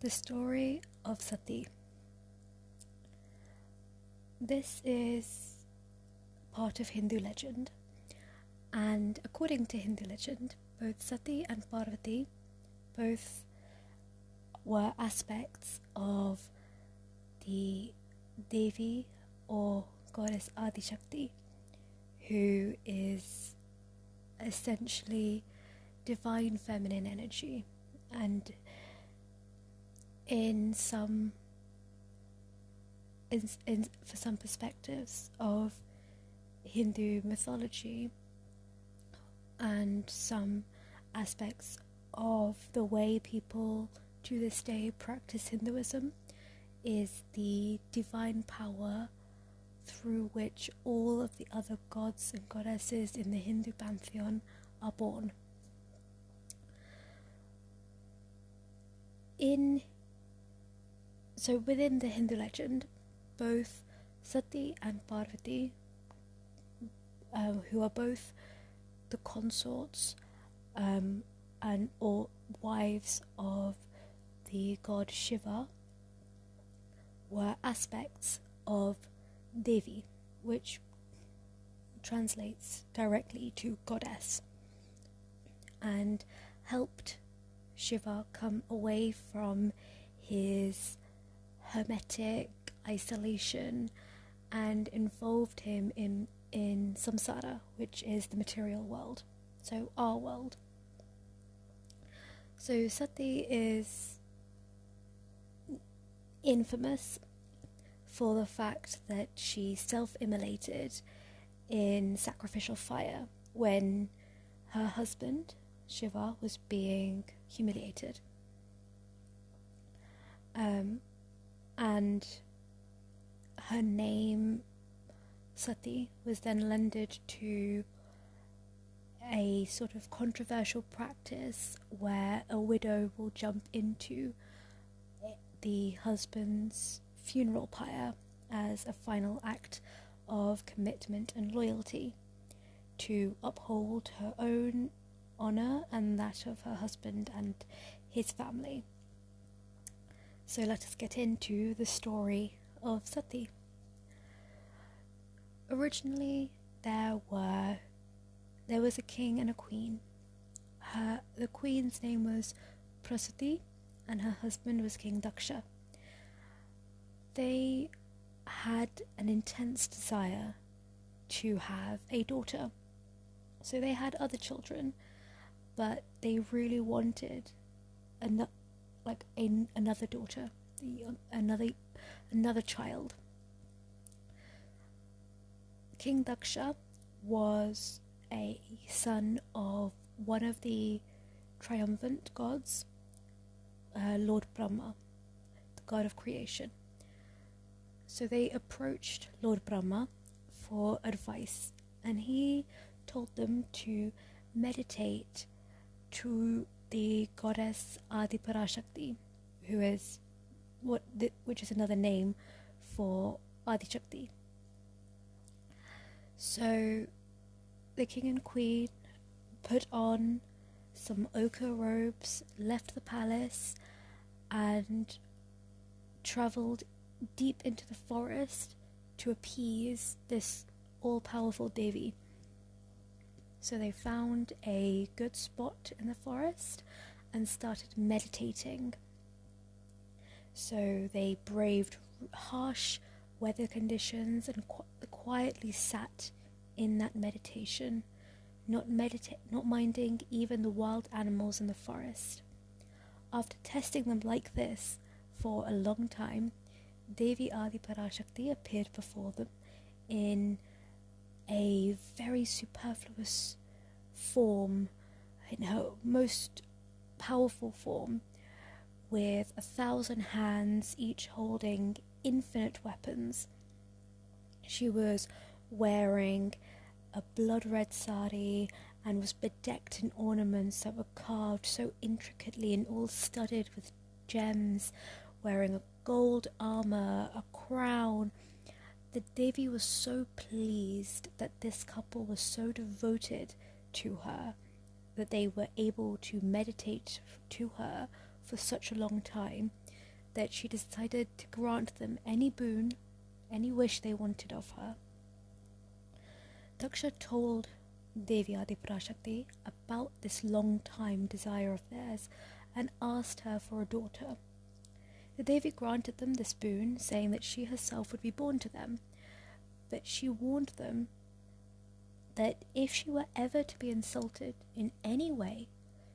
The story of Sati. This is part of Hindu legend, and according to Hindu legend, both Sati and Parvati both were aspects of the Devi or goddess Adi Shakti, who is essentially divine feminine energy, and for some perspectives of Hindu mythology and some aspects of the way people to this day practice Hinduism, is the divine power through which all of the other gods and goddesses in the Hindu pantheon are born. So within the Hindu legend, both Sati and Parvati, who are both the consorts and or wives of the god Shiva, were aspects of Devi, which translates directly to goddess, and helped Shiva come away from his hermetic isolation and involved him in samsara, which is the material world, so our world. So Sati is infamous for the fact that she self-immolated in sacrificial fire when her husband Shiva was being humiliated. And her name Sati was then lended to a sort of controversial practice where a widow will jump into the husband's funeral pyre as a final act of commitment and loyalty to uphold her own honour and that of her husband and his family. So let us get into the story of Sati. Originally, there was a king and a queen. The queen's name was Prasati, and her husband was King Daksha. They had an intense desire to have a daughter. So they had other children, but they really wanted another daughter, another child. King Daksha was a son of one of the triumphant gods, Lord Brahma, the god of creation. So they approached Lord Brahma for advice, and he told them to meditate to the goddess Adi Parashakti, which is another name for Adi Shakti. So the king and queen put on some ochre robes, left the palace, and travelled deep into the forest to appease this all-powerful Devi. So they found a good spot in the forest and started meditating. So they braved harsh weather conditions and quietly sat in that meditation, not minding even the wild animals in the forest. After testing them like this for a long time, Devi Adi Parashakti appeared before them in a very superfluous form, in her most powerful form, with 1,000 hands, each holding infinite weapons. She was wearing a blood-red sari and was bedecked in ornaments that were carved so intricately and all studded with gems, wearing a gold armor, a crown. The Devi was so pleased that this couple was so devoted to her that they were able to meditate to her for such a long time that she decided to grant them any boon, any wish they wanted of her. Daksha told Devi Adiparashakti about this long time desire of theirs and asked her for a daughter. The Devi granted them this boon, saying that she herself would be born to them, but she warned them that if she were ever to be insulted in any way,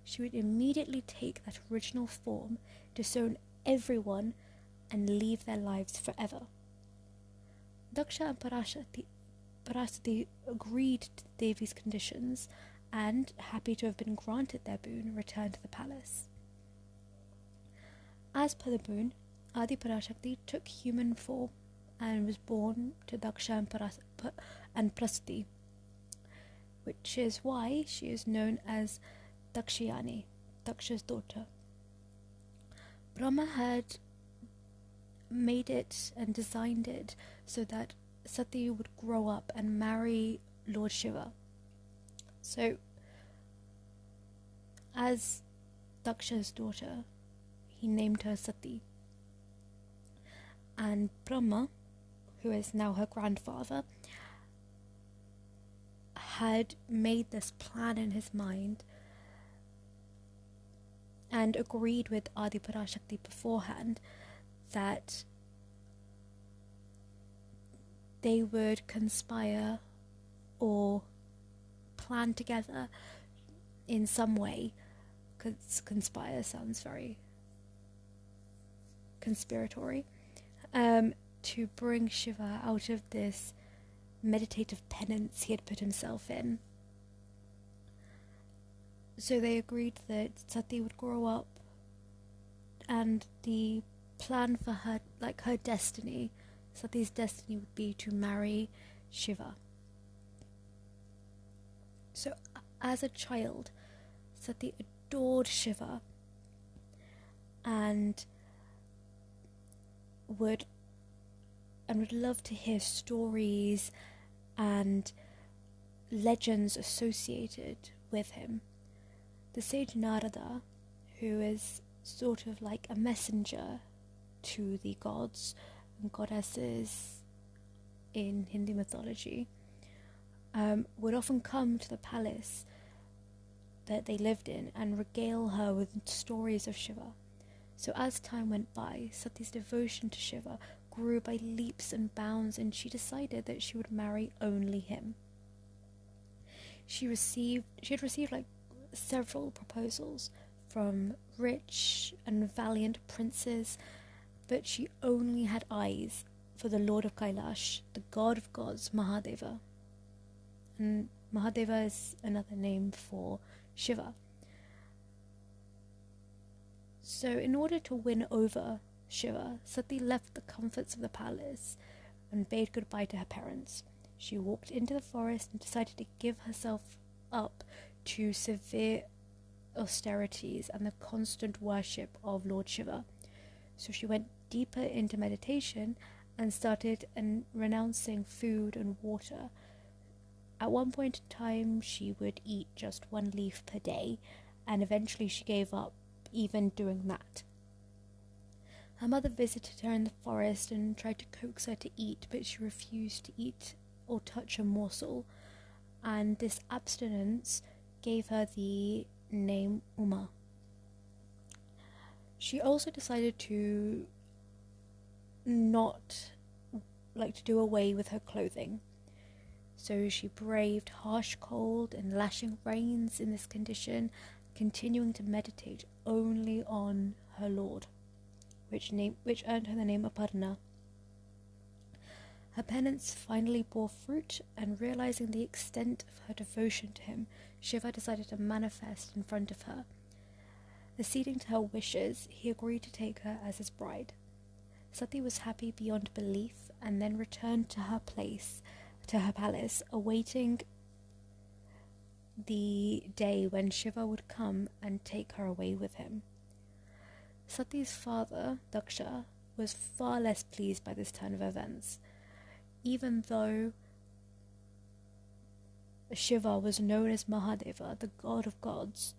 she would immediately take that original form, disown everyone, and leave their lives forever. Daksha and Parasati agreed to Devi's conditions and, happy to have been granted their boon, returned to the palace. As per the boon, Adi Parashakti took human form and was born to Daksha and Prasati, which is why she is known as Dakshayani, Daksha's daughter. Brahma had made it and designed it so that Sati would grow up and marry Lord Shiva. So, as Daksha's daughter, he named her Sati. And Brahma, who is now her grandfather, had made this plan in his mind and agreed with Adi Parashakti beforehand that they would conspire or plan together in some way, because conspire sounds very conspiratory, to bring Shiva out of this meditative penance he had put himself in. So they agreed that Sati would grow up, and the plan for her, like her destiny, Sati's destiny would be to marry Shiva. So as a child, Sati adored Shiva and would love to hear stories and legends associated with him. The sage Narada, who is sort of like a messenger to the gods and goddesses in Hindu mythology, would often come to the palace that they lived in and regale her with stories of Shiva. So as time went by, Sati's devotion to Shiva grew by leaps and bounds, and she decided that she would marry only him. She had received like several proposals from rich and valiant princes, but she only had eyes for the Lord of Kailash, the god of gods, Mahadeva. And Mahadeva is another name for Shiva. So in order to win over Shiva, Sati left the comforts of the palace and bade goodbye to her parents. She walked into the forest and decided to give herself up to severe austerities and the constant worship of Lord Shiva. So she went deeper into meditation and started renouncing food and water. At one point in time, she would eat just 1 leaf per day, and eventually she gave up even doing that. Her mother visited her in the forest and tried to coax her to eat, but she refused to eat or touch a morsel, and this abstinence gave her the name Uma. She also decided to do away with her clothing. So she braved harsh cold and lashing rains in this condition, continuing to meditate only on her Lord, which earned her the name Aparna. Her penance finally bore fruit, and realizing the extent of her devotion to him, Shiva decided to manifest in front of her. Acceding to her wishes, he agreed to take her as his bride. Sati was happy beyond belief, and then returned to her palace, awaiting the day when Shiva would come and take her away with him. Sati's father, Daksha, was far less pleased by this turn of events. Even though Shiva was known as Mahadeva, the god of gods,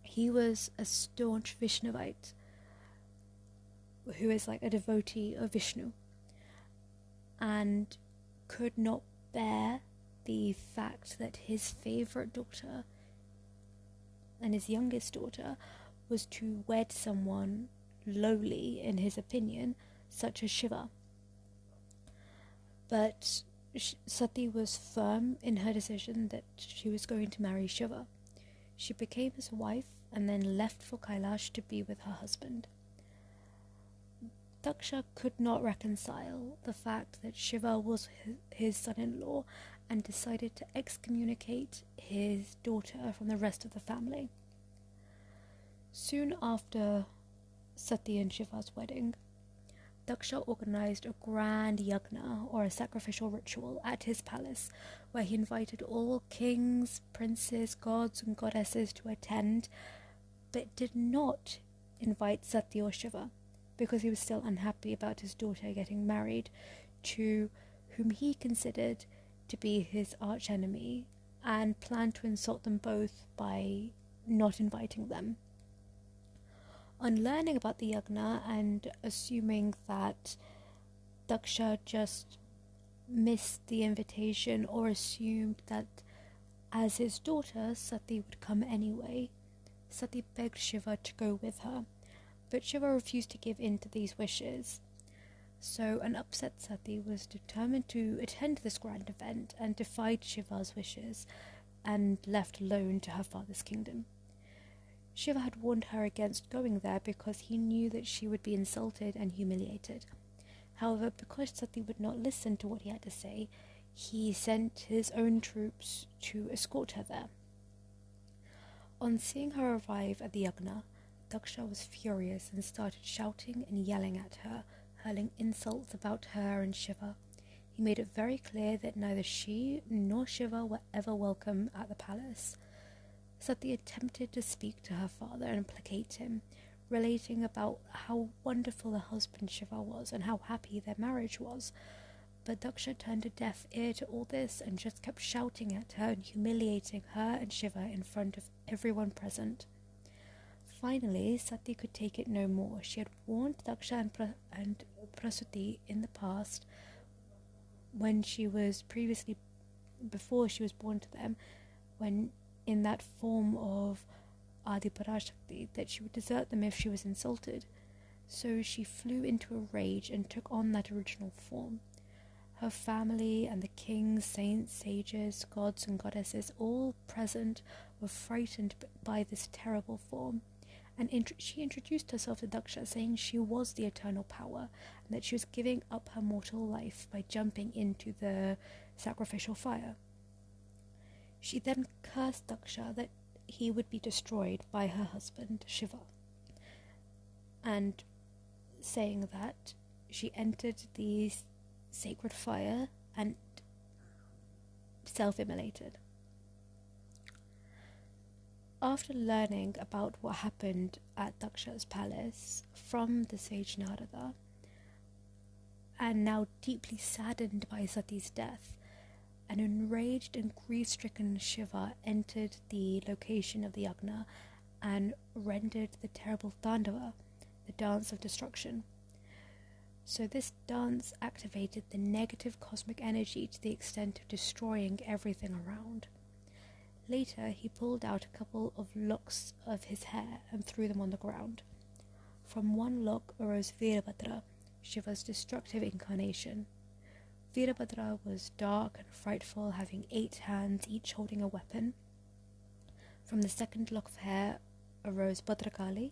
he was a staunch Vishnavite, who is like a devotee of Vishnu, and could not bear the fact that his favorite daughter and his youngest daughter was to wed someone lowly in his opinion, such as Shiva. But Sati was firm in her decision that she was going to marry Shiva. She became his wife and then left for Kailash to be with her husband. Daksha could not reconcile the fact that Shiva was his son-in-law and decided to excommunicate his daughter from the rest of the family. Soon after Satī and Shiva's wedding, Daksha organized a grand yagna, or a sacrificial ritual, at his palace, where he invited all kings, princes, gods and goddesses to attend, but did not invite Sati or Shiva, because he was still unhappy about his daughter getting married to whom he considered to be his archenemy, and planned to insult them both by not inviting them. On learning about the yagna and assuming that Daksha just missed the invitation, or assumed that as his daughter Sati would come anyway, Sati begged Shiva to go with her, but Shiva refused to give in to these wishes. So an upset Sati was determined to attend this grand event and defied Shiva's wishes and left alone to her father's kingdom. Shiva had warned her against going there because he knew that she would be insulted and humiliated. However, because Sati would not listen to what he had to say, he sent his own troops to escort her there. On seeing her arrive at the yagna, Daksha was furious and started shouting and yelling at her, hurling insults about her and Shiva. He made it very clear that neither she nor Shiva were ever welcome at the palace. Sati attempted to speak to her father and placate him, relating about how wonderful a husband Shiva was and how happy their marriage was. But Daksha turned a deaf ear to all this and just kept shouting at her and humiliating her and Shiva in front of everyone present. Finally, Sati could take it no more. She had warned Daksha and Prasuti in the past, when she was previously, before she was born to them, when in that form of Adi Parashakti, that she would desert them if she was insulted. So she flew into a rage and took on that original form. Her family and the kings, saints, sages, gods and goddesses, all present, were frightened by this terrible form, and she introduced herself to Daksha, saying she was the eternal power, and that she was giving up her mortal life by jumping into the sacrificial fire. She then cursed Daksha that he would be destroyed by her husband Shiva, and saying that she entered the sacred fire and self-immolated. After learning about what happened at Daksha's palace from the sage Narada, and now deeply saddened by Sati's death, an enraged and grief-stricken Shiva entered the location of the yagna and rendered the terrible Tandava, the dance of destruction. So this dance activated the negative cosmic energy to the extent of destroying everything around. Later, he pulled out a couple of locks of his hair and threw them on the ground. From one lock arose Virabhadra, Shiva's destructive incarnation. Virabhadra was dark and frightful, having 8 hands, each holding a weapon. From the second lock of hair arose Bhadrakali,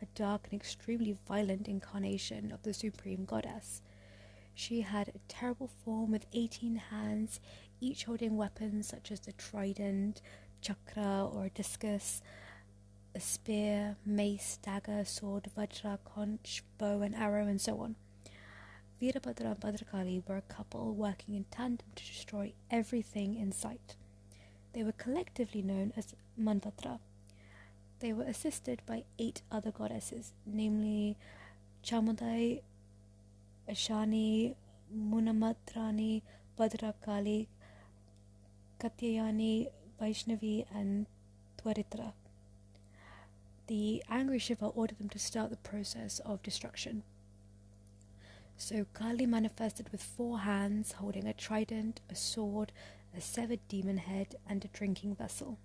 a dark and extremely violent incarnation of the supreme goddess. She had a terrible form with 18 hands, each holding weapons such as the trident, chakra or a discus, a spear, mace, dagger, sword, vajra, conch, bow and arrow, and so on. Virabhadra and Bhadrakali were a couple working in tandem to destroy everything in sight. They were collectively known as Manvatra. They were assisted by 8 other goddesses, namely Chamudai, Ashani, Munamatrani, Bhadrakali, Katyayani, Vaishnavi, and Twaritra. The angry Shiva ordered them to start the process of destruction. So Kali manifested with 4 hands, holding a trident, a sword, a severed demon head, and a drinking vessel.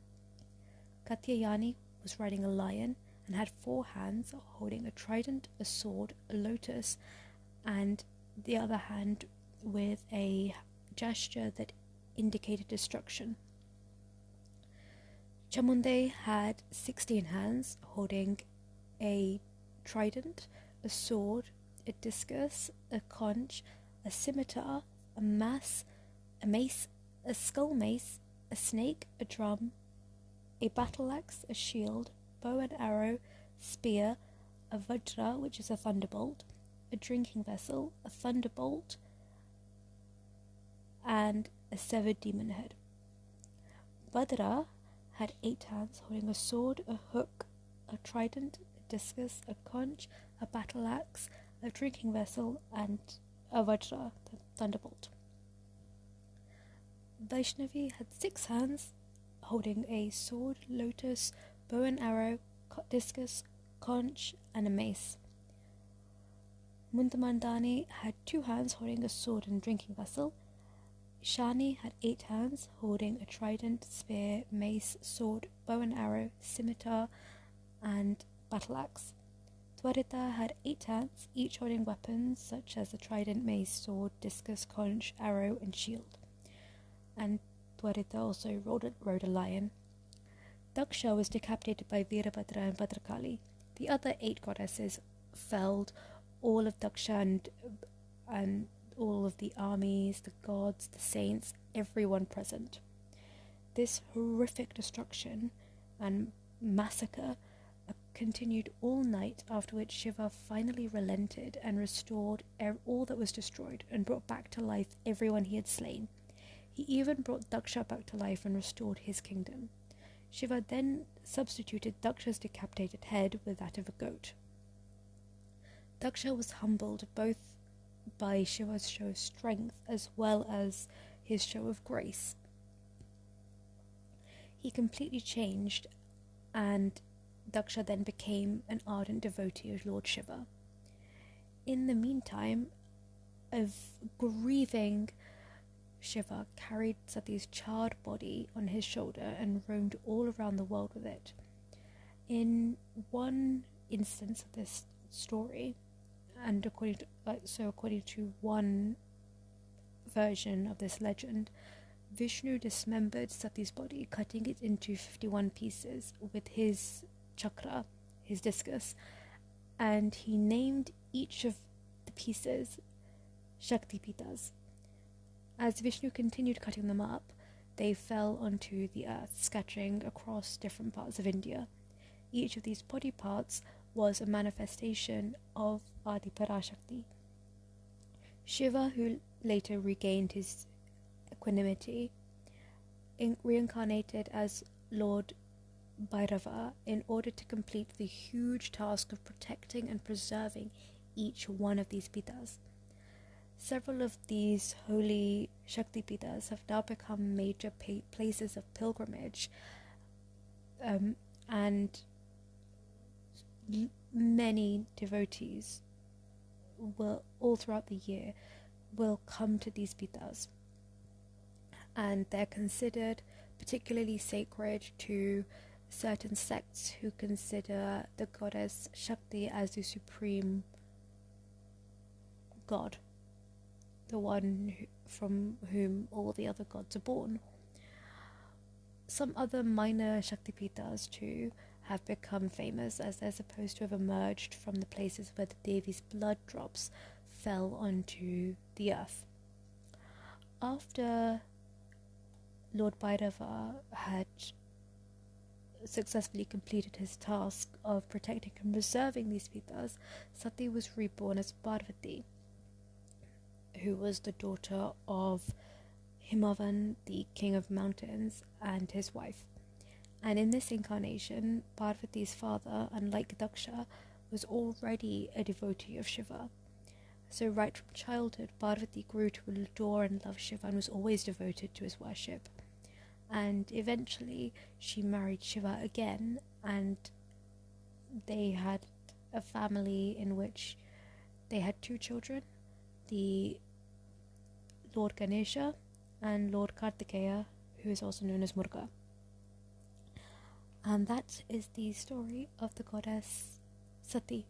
Katyayani was riding a lion and had 4 hands, holding a trident, a sword, a lotus, and the other hand with a gesture that indicated destruction. Chamunde had 16 hands, holding a trident, a sword, a discus, a conch, a scimitar, a mace, a skull mace, a snake, a drum, a battle axe, a shield, bow and arrow, spear, a vajra, which is a thunderbolt, a drinking vessel, a thunderbolt, and a severed demon head. Badra had 8 hands, holding a sword, a hook, a trident, a discus, a conch, a battle axe, a drinking vessel, and a vajra, the thunderbolt. Vaishnavi had 6 hands, holding a sword, lotus, bow and arrow, discus, conch, and a mace. Mundamandani had 2 hands, holding a sword and drinking vessel. Shani had 8 hands, holding a trident, spear, mace, sword, bow and arrow, scimitar, and battle axe. Dwarita had 8 hands, each holding weapons such as a trident, mace, sword, discus, conch, arrow, and shield. And Dwarita also rode a lion. Daksha was decapitated by Virabhadra and Bhadrakali. The other 8 goddesses felled all of Daksha and all of the armies, the gods, the saints, everyone present. This horrific destruction and massacre continued all night, after which Shiva finally relented and restored all that was destroyed and brought back to life everyone he had slain. He even brought Daksha back to life and restored his kingdom. Shiva then substituted Daksha's decapitated head with that of a goat. Daksha was humbled both by Shiva's show of strength as well as his show of grace. He completely changed, and Daksha then became an ardent devotee of Lord Shiva. In the meantime, a grieving Shiva carried Sati's charred body on his shoulder and roamed all around the world with it. In one instance of this story, and according to one version of this legend, Vishnu dismembered Sati's body, cutting it into 51 pieces with his chakra, his discus, and he named each of the pieces Shakti Pitas. As Vishnu continued cutting them up, they fell onto the earth, scattering across different parts of India. Each of these body parts was a manifestation of Adi Parashakti. Shiva, who later regained his equanimity, reincarnated as Lord Bhairava in order to complete the huge task of protecting and preserving each one of these pitas. Several of these holy Shakti pitas have now become major places of pilgrimage, and many devotees will, all throughout the year, will come to these pitas, and they're considered particularly sacred to certain sects who consider the goddess Shakti as the supreme god, the one from whom all the other gods are born. Some other minor Shaktipitas too have become famous, as they're supposed to have emerged from the places where the Devi's blood drops fell onto the earth. After Lord Bhairava had successfully completed his task of protecting and preserving these pitas, Sati was reborn as Parvati, who was the daughter of Himavan, the king of mountains, and his wife. And in this incarnation, Parvati's father, unlike Daksha, was already a devotee of Shiva. So right from childhood, Parvati grew to adore and love Shiva and was always devoted to his worship. And eventually she married Shiva again, and they had a family in which they had 2 children, the Lord Ganesha and Lord Kartikeya, who is also known as Murga. And that is the story of the goddess Sati.